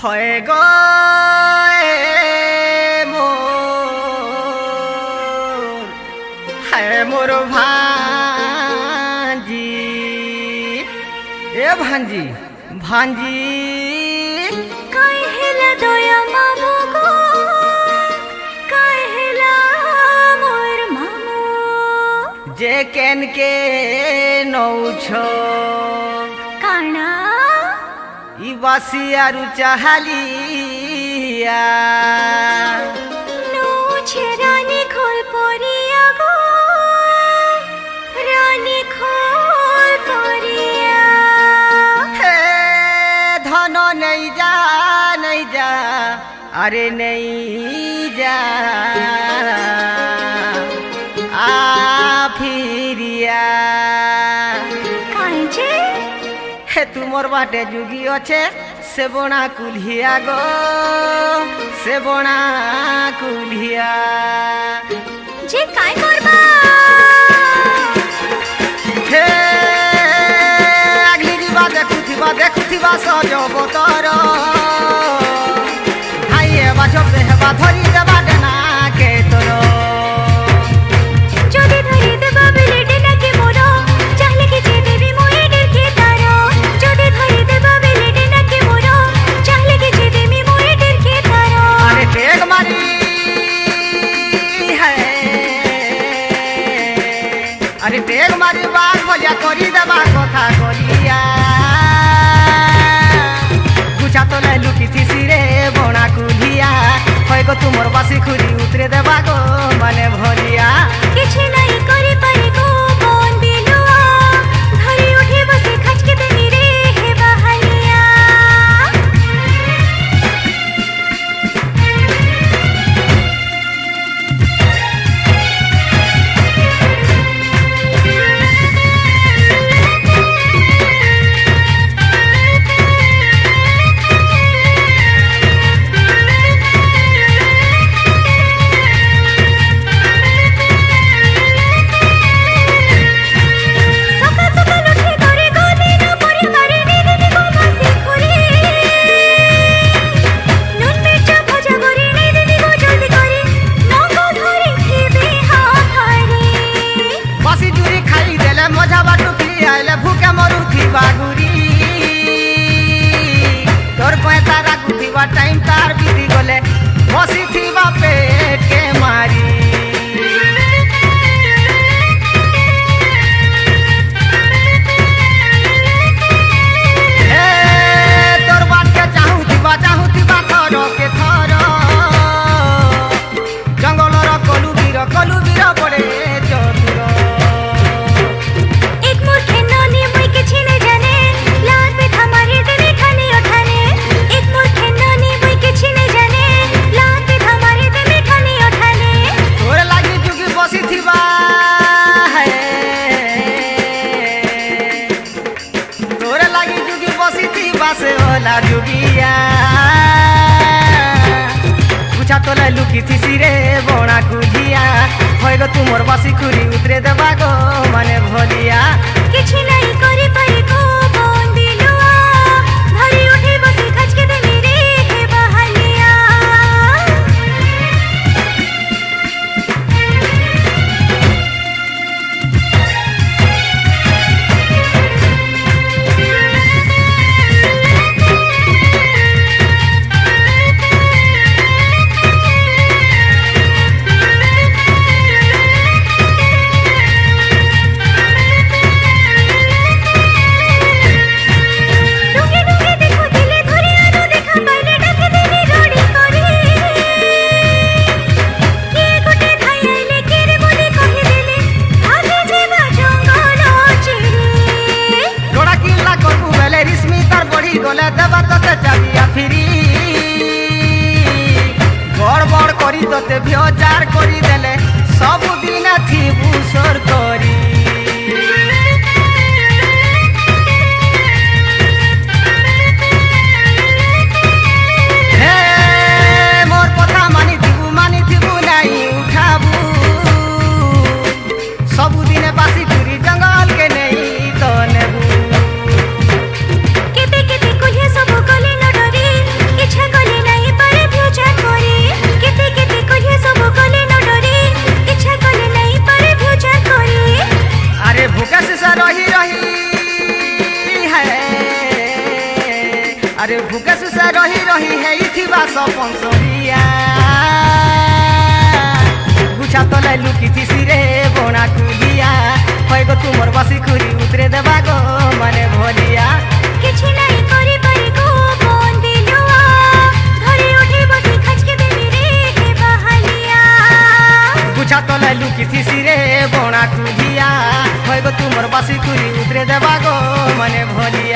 হয়ে গয়ে মোর ভাঞ্জি ভাঞ্জি ভাঞ্জি কাহেলা দয়া মামু গো কাহেলা মোর মামু যে কেনকে নৌছ কানা ইবাসি আরু চাহালিয়া নৌছে রানী খোল পরিয়া গো রানী খোল পরিয়া হে ধন নেই যা আরে নেই যা ফিরিয়া কাইছে হে তুমর বাটে যুগি অছে সে বনা কুলিয়া গো সে বনা কুলিয়া যে কাই করবা হে আগলি দিবা দেখুথিবা সজবতর হাইয়ে বাজব হেবা ধরি দেবা ডেনা কে তোর যদি ধরি দেবা বেলে ডেনাকে মোর চাইলে কি যে দেবী মোয়ে ডেকে তার যদি ধরি দেবা বেলে ডেনাকে মোর চাইলে কি যে দেবী মোয়ে ডেকে তার আরে টেক মারি হে আরে টেক মারি বাস মজা করি দেবা কথা করিয়া গুছা তলে লুকিথিসি রে বনা কুলিয়া হয় গো তুমর বাসি খুরি উতরে দেবা গো মানে ভরিয়া কিছু নাই করি পারি গো বন বিলুয়া ধরি উঠে বসে খাচকে দেনি রে হে বাহালিয়া সকাল সকাল উঠে ধরে গলি না পরে মারে রে দিদি গো মাসি খুরে নুন মির্চা ভাজা করে রে দিদি গো জলদি করে নগো ধরে খেবে হাহারে বাসি চুরি খাই দেলে মজা বাটু আইলে ভুকে মরুথিবা গুরি তোর পয়সা রাখুথিবা টাইম তার বিধি গলে বসিথিবা পেটকে মারি হে তোর বাটকে চাহুথিবা থরকে থর জঙ্গলর কলুবীর পড়ে চতুর एक मूर्खे नौनी मुई के छीने जाने लात पे हमारे देवे खाने उठाने एक मूर्खे नौनी मुई के छीने जाने लात पे हमारे देवे खाने उठाने তোর লাগি যুগি বসিথিবা হে তোর লাগি যুগি বসিথিবা সে ওলা যুগিয়া গুছা তোলে লুকিথিসি রে বনা কুলিয়া হয় গো তুমর বাসি খুরি উতরে দেবা গো মানে ভলিয়া किछि नहीं करी पारी को बन बिलुआ धरी उठे बसे खचके देनी रे हे बहालिया डुंगे डुंगे देखो दिले धरे आनो देखा पाइले डाके देनी रोड़ी करे के गोटे धाई आइले के रे बोली कहि देले आगे जेबा जंगल चिरे जोड़ा किल्ला করবু বেলে রিসমি তার বড়ি গলে দেবা তোতে চাবিয়া ফিরি গড়বড় করি তোতে ভিজার করি দেলে সবুদিন থিবু সর করি হে মোর কথা মানিথিবু নাই উঠাবু সবুদিনে বাসি চুরি জঙ্গল কে নেই তো নেবু केते केते कुल्हे सब गले न डरे किछ अरे भूखे से रही रही है इथिबा सपन सरिया गुछा तले लुकी थी सिरे बणा कुलिया होय गो तुमर बासी खुरी उतरे देबा गो माने भलिया किछि नाही करि पारि गो कोन दिलुआ धरि उठे बसी खचके देबी रे हे बहालिया गुछा तले लुकी थी सिरे बणा कुलिया होय गो तुमर बासी खुरी उतरे देबा गो माने भलिया।